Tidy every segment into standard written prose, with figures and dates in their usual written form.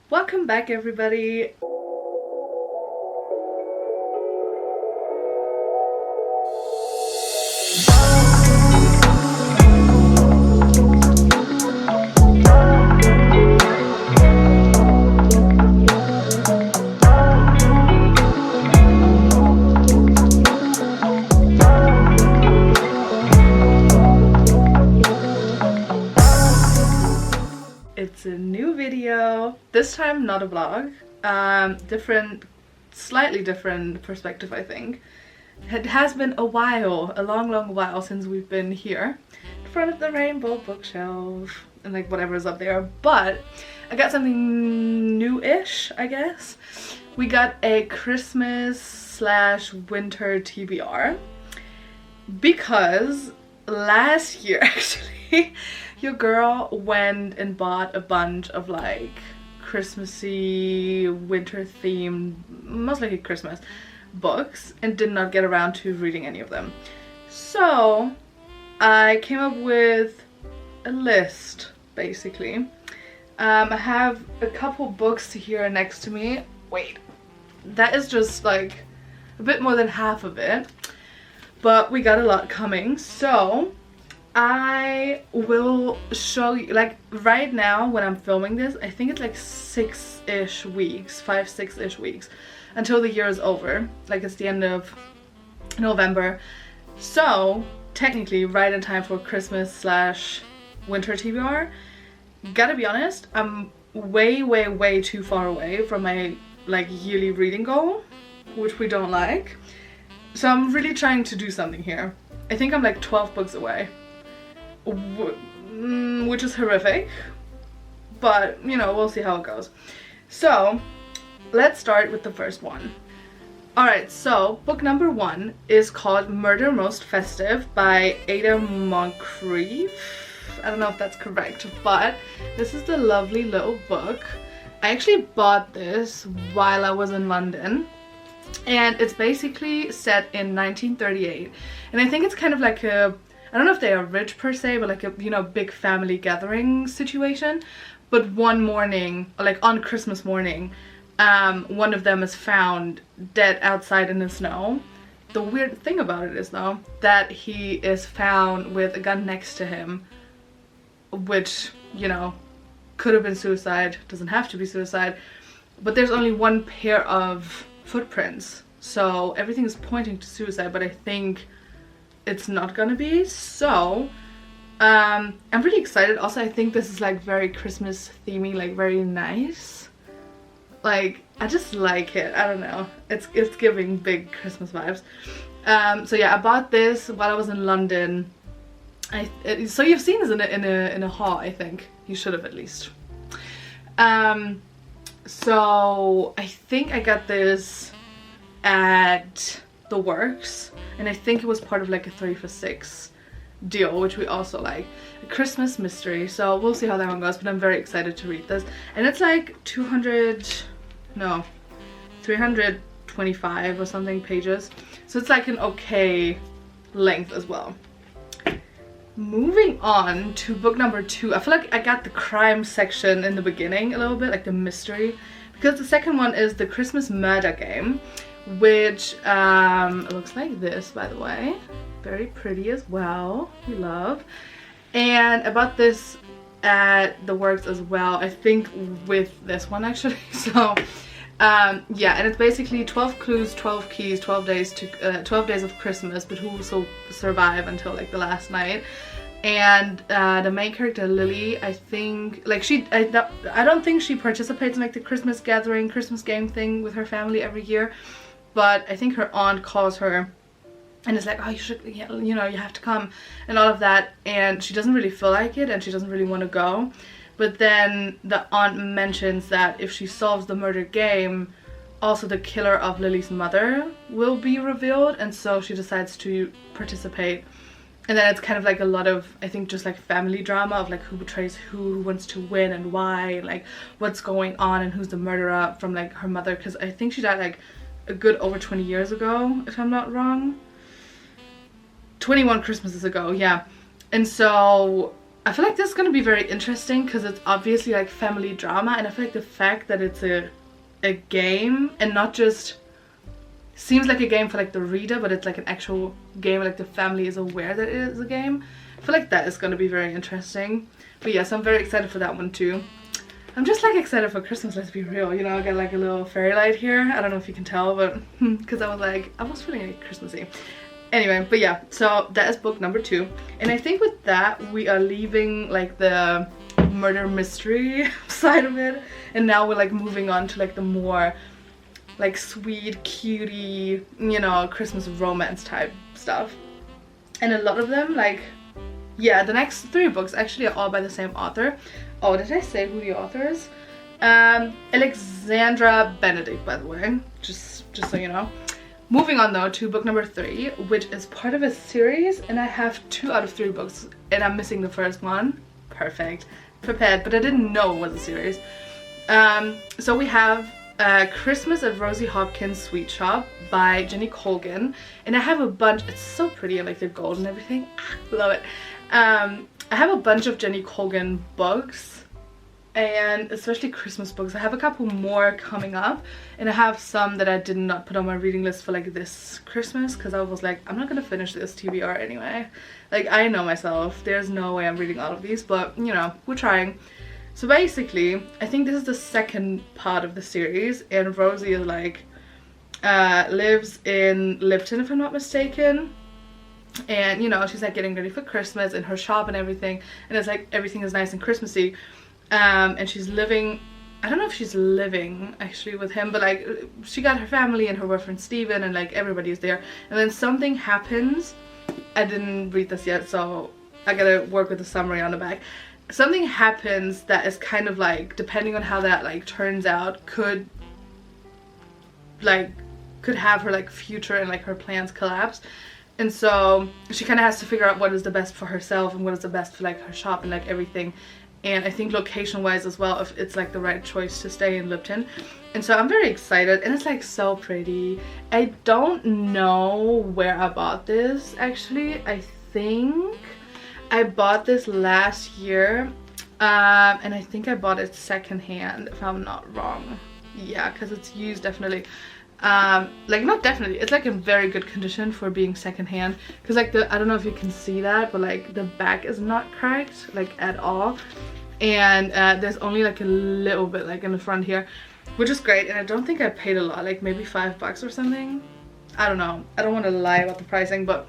Welcome back, everybody. It's a new video. This time not a vlog. Slightly different perspective, I think. It has been a while, a long while since we've been here in front of the rainbow bookshelf and like whatever's up there, but I got something new-ish, I guess. We got a Christmas/winter TBR because last year actually your girl went and bought a bunch of like Christmassy, winter themed, most likely Christmas books, and did not get around to reading any of them. So I came up with a list basically. I have a couple books here next to me. Wait, that is just like a bit more than half of it, but we got a lot coming. So I will show you, like right now when I'm filming this, I think it's like 6-ish weeks, 5-6-ish weeks until the year is over. Like it's the end of November. So technically right in time for Christmas/winter TBR. Gotta be honest, I'm way too far away from my like yearly reading goal, which we don't like. So I'm really trying to do something here. I think I'm like 12 books away. Which is horrific, but you know, we'll see how it goes. So let's start with the first one. Alright, so book number 1 is called Murder Most Festive by Ada Moncrief. I don't know if that's correct, but this is the lovely little book. I actually bought this while I was in London, and it's basically set in 1938, and I think it's kind of like a, I don't know if they are rich per se, but like a, you know, big family gathering situation. But one morning, like on Christmas morning, one of them is found dead outside in the snow. The weird thing about it is though that he is found with a gun next to him, which, you know, could have been suicide, doesn't have to be suicide, but there's only one pair of footprints, so everything is pointing to suicide, but I think it's not gonna be. So I'm really excited. Also, I think this is like very Christmas themey, like very nice. Like I just like it. I don't know, it's giving big Christmas vibes. So yeah, I bought this while I was in London. So you've seen this in a haul, I think. You should have at least. So I think I got this at the Works, and I think it was part of like a 3 for 6 deal, which we also like. A Christmas mystery, so we'll see how that one goes, but I'm very excited to read this. And it's like 325 or something pages, so it's like an okay length as well. Moving on to book number 2. I feel like I got the crime section in the beginning a little bit, like the mystery, because the second one is The Christmas Murder Game, which looks like this, by the way. Very pretty as well. We love. And I bought this at the Works as well, I think with this one actually. So yeah, and it's basically 12 clues, 12 keys, 12 days of Christmas, but who will survive until like the last night. And the main character Lily, I think, like I don't think she participates in like the Christmas gathering, Christmas game thing with her family every year, but I think her aunt calls her and is like, oh, you should, you know, you have to come and all of that, and she doesn't really feel like it and she doesn't really want to go. But then the aunt mentions that if she solves the murder game, also the killer of Lily's mother will be revealed, and so she decides to participate. And then it's kind of like a lot of, I think, just like family drama of like who betrays who wants to win and why, and like what's going on and who's the murderer from like her mother, because I think she died like a good over 20 years ago, if I'm not wrong. 21 Christmases ago, yeah. And so I feel like this is gonna be very interesting because it's obviously like family drama, and I feel like the fact that it's a game and not just seems like a game for like the reader, but it's like an actual game, like the family is aware that it is a game. I feel like that is gonna be very interesting. But yes, I'm very excited for that one too. I'm just like excited for Christmas, let's be real. You know, I got like a little fairy light here. I don't know if you can tell, but because I was feeling like Christmassy. Anyway, but yeah, so that is book number 2. And I think with that, we are leaving like the murder mystery side of it. And now we're like moving on to like the more like sweet, cutie, you know, Christmas romance type stuff. And a lot of them, like, yeah, the next 3 books actually are all by the same author. Oh, did I say who the author is? Alexandra Benedict, by the way, just so you know. Moving on though to book number 3, which is part of a series, and I have 2 out of 3 books, and I'm missing the first one. Perfect. Prepared, but I didn't know it was a series. So we have Christmas at Rosie Hopkins' Sweet Shop by Jenny Colgan, and I have a bunch. It's so pretty, and like the gold and everything. Love it. I have a bunch of Jenny Colgan books, and especially Christmas books. I have a couple more coming up, and I have some that I did not put on my reading list for like this Christmas because I was like, I'm not gonna finish this TBR anyway. Like, I know myself, there's no way I'm reading all of these, but you know, we're trying. So basically, I think this is the second part of the series, and Rosie is like lives in Lipton, if I'm not mistaken. And you know, she's like getting ready for Christmas in her shop and everything, and it's like everything is nice and Christmassy. And she's living, I don't know if she's living actually with him, but like she got her family and her boyfriend Steven, and like everybody's there. And then something happens. I didn't read this yet, so I gotta work with the summary on the back. Something happens that is kind of like, depending on how that like turns out, could have her like future and like her plans collapse. And so she kind of has to figure out what is the best for herself and what is the best for like her shop and like everything. And I think location wise as well, if it's like the right choice to stay in Lipton. And so I'm very excited, and it's like so pretty. I don't know where I bought this actually. I think I bought this last year, and I think I bought it secondhand if I'm not wrong. Yeah, because it's used definitely. Like not definitely, it's like in very good condition for being secondhand, because like I don't know if you can see that, but like the back is not cracked like at all, and there's only like a little bit like in the front here, which is great. And I don't think I paid a lot, like maybe $5 or something. I don't know, I don't want to lie about the pricing, but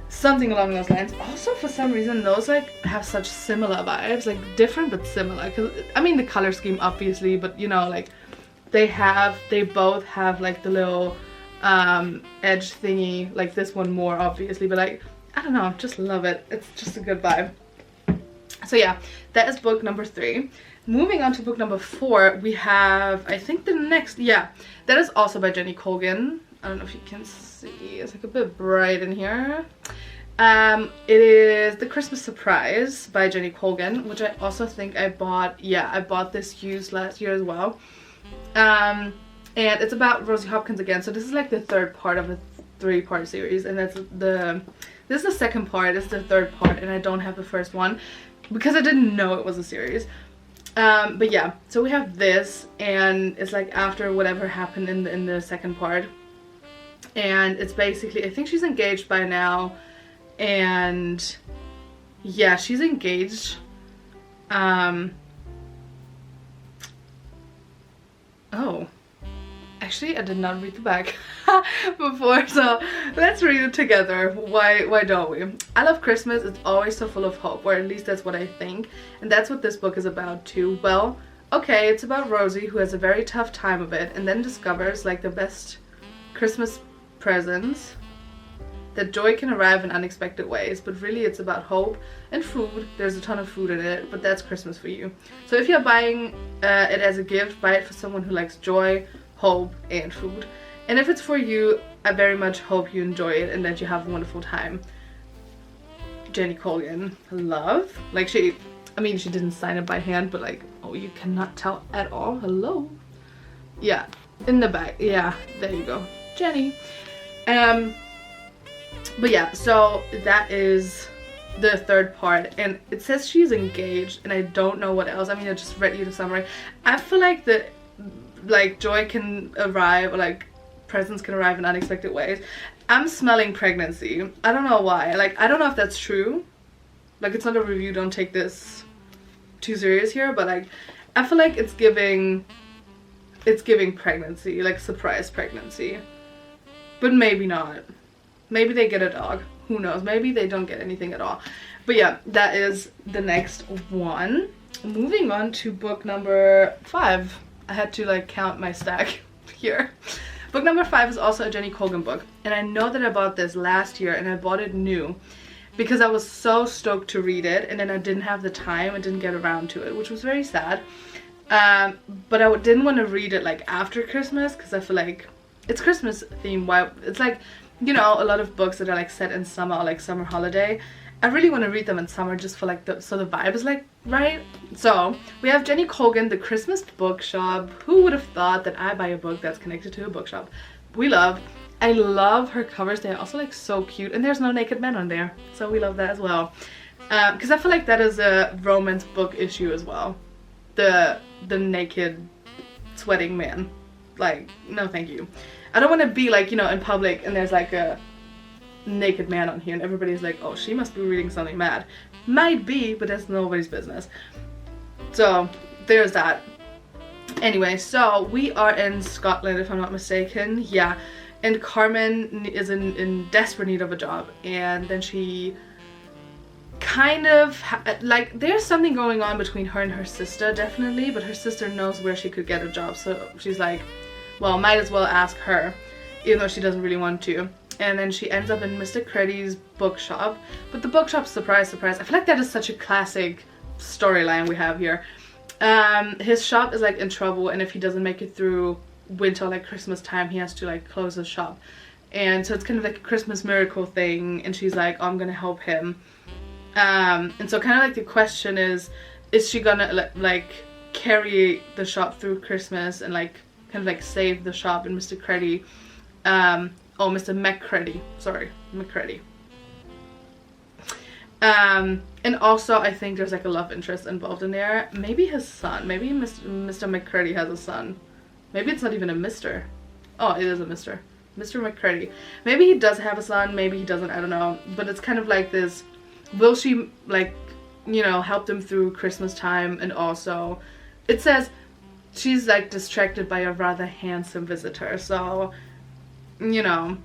something along those lines. Also, for some reason, those like have such similar vibes, like different but similar, because I mean the color scheme obviously, but you know, like they both have like the little edge thingy, like this one more obviously, but like I don't know, just love it. It's just a good vibe. So yeah, that is book number 3. Moving on to book number 4, we have, I think the next, yeah, that is also by Jenny Colgan. I don't know if you can see, it's like a bit bright in here. It is The Christmas Surprise by Jenny Colgan, which I also think I bought, yeah, I bought this used last year as well. And it's about Rosie Hopkins again, so this is like the 3rd part of a 3-part series, and this is the 2nd part, this is the 3rd part, and I don't have the first one because I didn't know it was a series. But yeah, so we have this, and it's like after whatever happened in the 2nd part, and it's basically, I think she's engaged by now, and yeah, she's engaged. Oh, actually I did not read the back before, so let's read it together. Why don't we? I love Christmas. It's always so full of hope, or at least that's what I think, and that's what this book is about too. Well, okay, it's about Rosie, who has a very tough time of it, and then discovers like the best Christmas presents, that joy can arrive in unexpected ways, but really it's about hope and food. There's a ton of food in it, but that's Christmas for you. So if you're buying it as a gift, buy it for someone who likes joy, hope, and food. And if it's for you, I very much hope you enjoy it and that you have a wonderful time. Jenny Colgan. Love. Like I mean, she didn't sign it by hand, but like, oh, you cannot tell at all. Hello. Yeah, in the back. Yeah, there you go. Jenny. But yeah, so that is the third part, and it says she's engaged, and I don't know what else. I mean, I just read you the summary. I feel like the joy can arrive, or like presents can arrive in unexpected ways. I'm smelling pregnancy. I don't know why. Like, I don't know if that's true. Like, it's not a review, don't take this too serious here, but like I feel like it's giving pregnancy, like surprise pregnancy. But maybe not. Maybe they get a dog. Who knows? Maybe they don't get anything at all. But yeah, that is the next one. Moving on to book number 5. I had to like count my stack here. Book number 5 is also a Jenny Colgan book. And I know that I bought this last year, and I bought it new because I was so stoked to read it, and then I didn't have the time and didn't get around to it, which was very sad. But I didn't want to read it like after Christmas, because I feel like it's Christmas themed. Why? It's like, you know, a lot of books that are like set in summer or like summer holiday. I really want to read them in summer just for like so the vibe is like right. So we have Jenny Colgan, The Christmas Bookshop. Who would have thought that I buy a book that's connected to a bookshop? I love her covers. They're also like so cute, and there's no naked men on there, so we love that as well. Because I feel like that is a romance book issue as well. The naked sweating man. Like, no thank you. I don't want to be like, you know, in public and there's like a naked man on here and everybody's like, oh, she must be reading something mad. Might be, but that's nobody's business. So there's that. Anyway, so we are in Scotland, if I'm not mistaken. Yeah, and Carmen is in desperate need of a job, and then she kind of like, there's something going on between her and her sister, definitely, but her sister knows where she could get a job, so she's like, well, might as well ask her, even though she doesn't really want to. And then she ends up in Mr. Creddy's bookshop. But the bookshop, surprise, surprise, I feel like that is such a classic storyline we have here. His shop is like in trouble, and if he doesn't make it through winter, like Christmas time, he has to like close his shop. And so it's kind of like a Christmas miracle thing, and she's like, oh, I'm gonna help him. And so kind of like the question is she gonna like carry the shop through Christmas and like kind of like save the shop and Mr. Creddy, oh, Mr. McCready, sorry, McCready. And also I think there's like a love interest involved in there. Maybe his son, maybe Mr. McCready has a son. Maybe it's not even a Mr. Oh, it is a Mr. Mr. McCready. Maybe he does have a son, maybe he doesn't, I don't know. But it's kind of like this, will she like, you know, help them through Christmas time, and also it says she's like distracted by a rather handsome visitor, so, you know,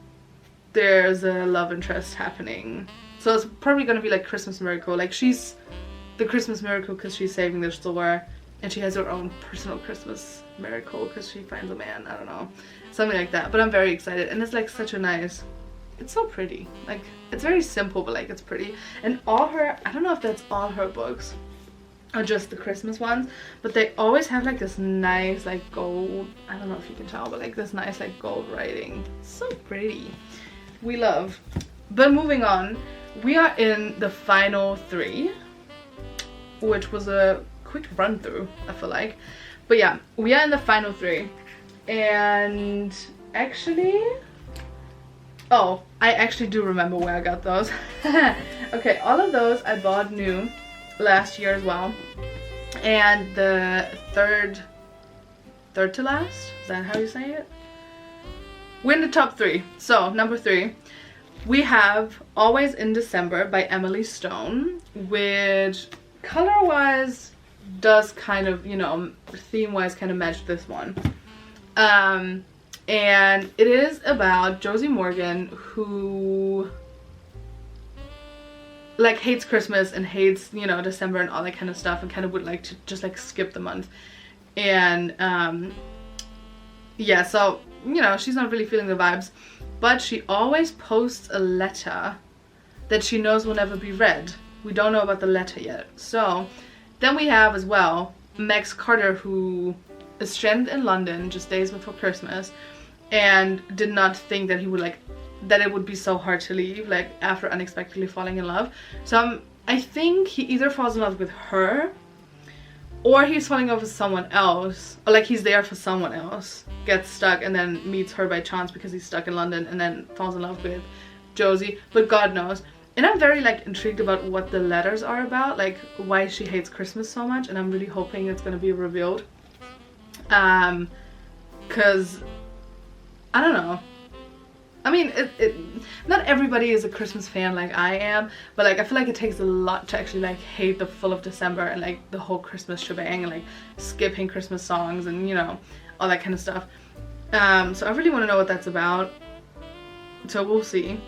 there's a love interest happening. So it's probably gonna be like Christmas miracle, like she's the Christmas miracle because she's saving the store, and she has her own personal Christmas miracle because she finds a man, I don't know, something like that. But I'm very excited, and it's like such a nice, it's so pretty, like it's very simple, but like it's pretty. And all her, I don't know if that's all her books or just the Christmas ones, but they always have like this nice like gold, I don't know if you can tell, but like this nice like gold writing. So pretty, we love. But moving on, we are in the final 3, which was a quick run through, I feel like. But yeah, we are in the final 3, and actually, oh, I actually do remember where I got those. Okay, all of those I bought new last year as well, and the third to last, is that how you say it? We're in the top 3. So number 3, we have Always in December by Emily Stone, which color wise does kind of, you know, theme wise kind of match this one. And it is about Josie Morgan, who like hates Christmas and hates, you know, December and all that kind of stuff, and kind of would like to just like skip the month. And yeah, so, you know, she's not really feeling the vibes, but she always posts a letter that she knows will never be read. We don't know about the letter yet. So then we have as well Max Carter, who is stranded in London just days before Christmas, and did not think that he would like, that it would be so hard to leave, like after unexpectedly falling in love. So I think he either falls in love with her, or he's falling in love with someone else, or like he's there for someone else, gets stuck, and then meets her by chance because he's stuck in London, and then falls in love with Josie, but God knows. And I'm very like intrigued about what the letters are about, like why she hates Christmas so much, and I'm really hoping it's gonna be revealed. Cause I don't know. I mean, not everybody is a Christmas fan like I am, but like I feel like it takes a lot to actually like hate the full of December and like the whole Christmas shebang and like skipping Christmas songs and, you know, all that kind of stuff. So I really want to know what that's about. So we'll see.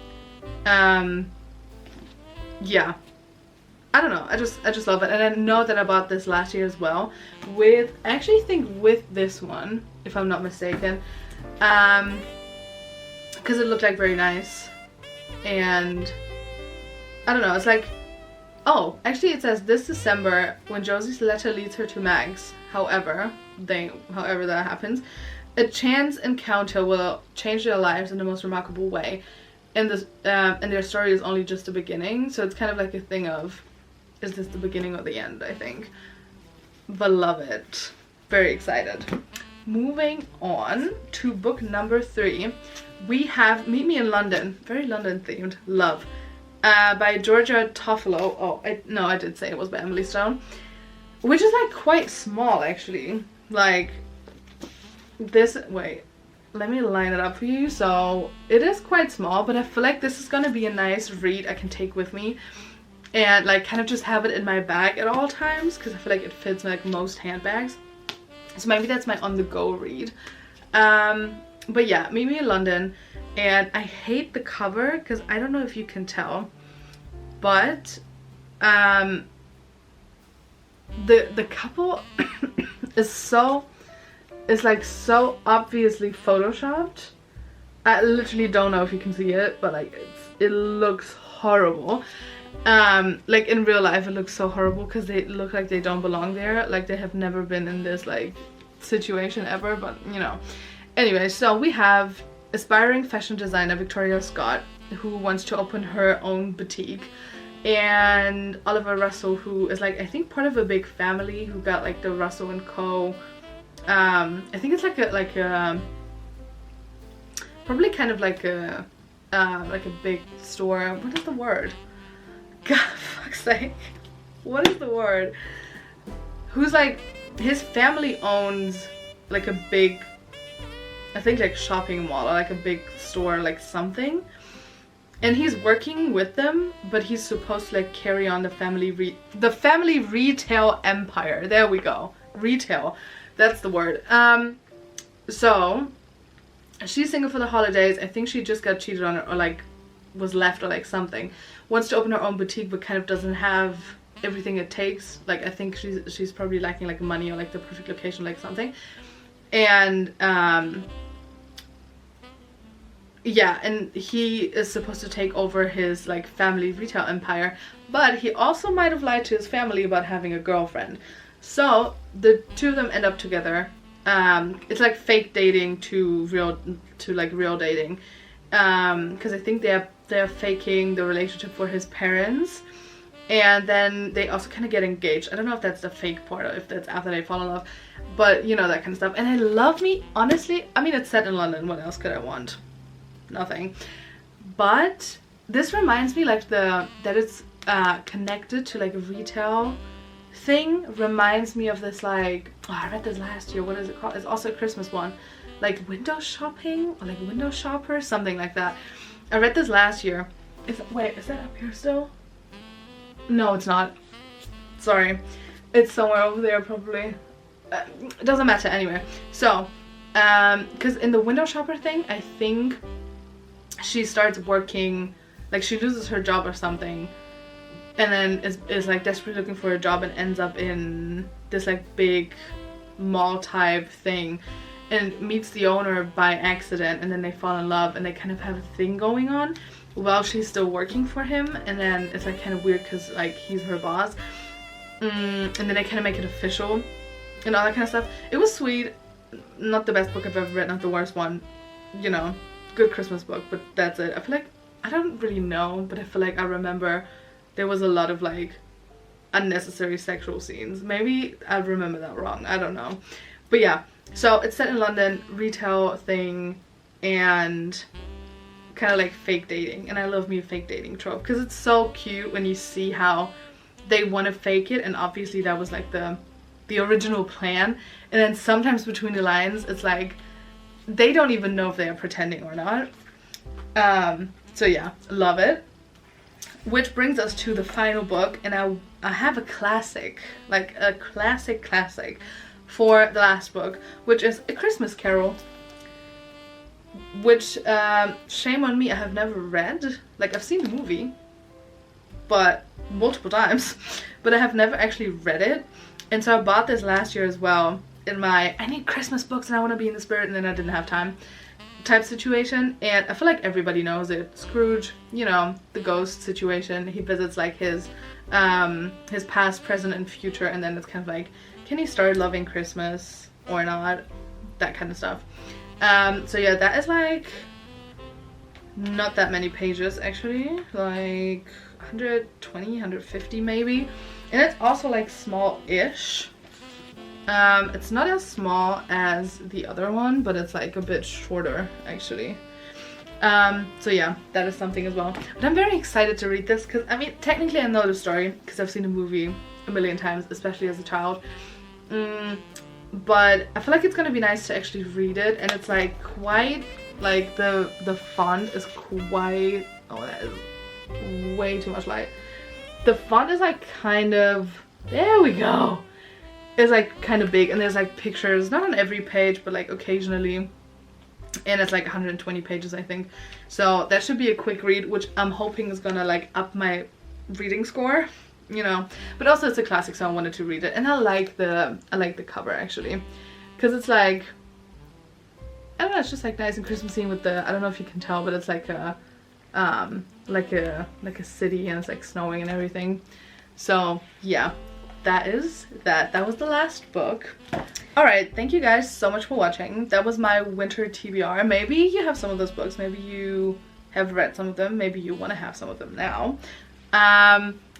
Yeah. I don't know. I just love it. And I know that I bought this last year as well. I actually think with this one, if I'm not mistaken. Because it looked like very nice. And I don't know, it's like, oh, actually it says this December when Josie's letter leads her to Max. However that happens, a chance encounter will change their lives in the most remarkable way. And their story is only just the beginning. So it's kind of like a thing of, is this the beginning or the end, I think. But love it. Very excited. Moving on to book number 3. We have Meet Me in London, very London themed, love, by Georgia Toffolo. Oh, I did say it was by Emily Stone, which is like quite small actually. Like this, wait, let me line it up for you. So it is quite small, but I feel like this is gonna be a nice read I can take with me and like kind of just have it in my bag at all times, because I feel like it fits like most handbags. So maybe that's my on-the-go read. But yeah, Meet Me in London, and I hate the cover because I don't know if you can tell, but the couple is like so obviously photoshopped. I literally don't know if you can see it, but like it looks horrible. Like in real life it looks so horrible because they look like they don't belong there, like they have never been in this like situation ever, but you know. Anyway, so we have aspiring fashion designer Victoria Scott, who wants to open her own boutique, and Oliver Russell, who is like I think part of a big family who got like the Russell and Co. I think it's like a probably kind of like a big store. What is the word? God, fuck's sake. What is the word? Who's like, his family owns like a big, I think like shopping mall or like a big store, like something. And he's working with them, but he's supposed to like carry on the family retail empire. There we go. Retail. That's the word. So she's single for the holidays. I think she just got cheated on or like was left or like something. Wants to open her own boutique but kind of doesn't have everything it takes. Like I think she's probably lacking like money or like the perfect location, like something. And yeah, and he is supposed to take over his like family retail empire, but he also might have lied to his family about having a girlfriend. So the two of them end up together. It's like fake dating to real dating, because I think they're faking the relationship for his parents, and then they also kind of get engaged. I don't know if that's the fake part or if that's after they fall in love, but you know, that kind of stuff. And I love me, honestly, I mean, it's set in London, what else could I want? Nothing. But this reminds me like that it's connected to like a retail thing, reminds me of this like, oh, I read this last year, what is it called? It's also a Christmas one, like window shopping or like window shopper, something like that. I read this last year. Wait, is that up here still? No, it's not. Sorry. It's somewhere over there probably. It doesn't matter anyway. So, because in the window shopper thing, I think she starts working, like she loses her job or something, and then is like desperately looking for a job and ends up in this like big mall type thing and meets the owner by accident, and then they fall in love and they kind of have a thing going on while she's still working for him. And then it's like kind of weird because like he's her boss, and then they kind of make it official and all that kind of stuff. It was sweet. Not the best book I've ever read, not the worst one, you know, good Christmas book, but that's it. I feel like, I don't really know, but I feel like I remember there was a lot of like unnecessary sexual scenes. Maybe I remember that wrong, I don't know. But yeah, so it's set in London, retail thing, and kind of like fake dating, and I love me a fake dating trope because it's so cute when you see how they want to fake it, and obviously that was like the original plan, and then sometimes between the lines it's like they don't even know if they are pretending or not. So yeah, love it. Which brings us to the final book, and I have a classic, like a classic for the last book, which is A Christmas Carol, which shame on me, I have never read. Like, I've seen the movie but multiple times, but I have never actually read it. And so I bought this last year as well in my I need Christmas books and I want to be in the spirit, and then I didn't have time type situation. And I feel like everybody knows it. Scrooge, you know, the ghost situation. He visits like his past, present, and future, and then it's kind of like, can he start loving Christmas or not? That kind of stuff. So yeah, that is like not that many pages actually, like 120, 150 maybe. And it's also like small-ish. It's not as small as the other one, but it's like a bit shorter actually. So yeah, that is something as well. But I'm very excited to read this because, I mean, technically I know the story because I've seen the movie a million times, especially as a child. But I feel like it's gonna be nice to actually read it, and it's like quite, like the font is quite, oh, that is way too much light. The font is like kind of, there we go. It's like kind of big, and there's like pictures, not on every page, but like occasionally. And it's like 120 pages, I think. So that should be a quick read, which I'm hoping is gonna like up my reading score, you know. But also it's a classic, so I wanted to read it. And I like the cover actually, because it's like, I don't know, it's just like nice and Christmassy with the, I don't know if you can tell, but it's like a city, and it's like snowing and everything. So yeah, that was the last book. All right, thank you guys so much for watching. That was my winter TBR. Maybe you have some of those books, maybe you have read some of them, maybe you want to have some of them now.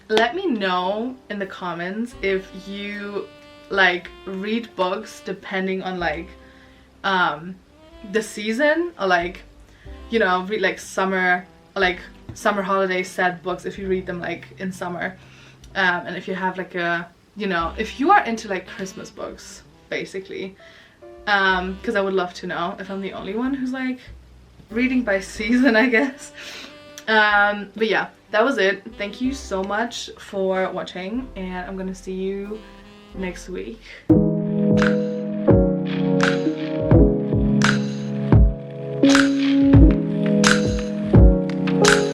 Let me know in the comments if you like read books depending on like the season, or like, you know, read like summer, like summer holiday sad books if you read them like in summer. And if you have like a, you know, if you are into like Christmas books basically, because I would love to know if I'm the only one who's like reading by season, I guess. But yeah, that was it. Thank you so much for watching, and I'm gonna see you next week.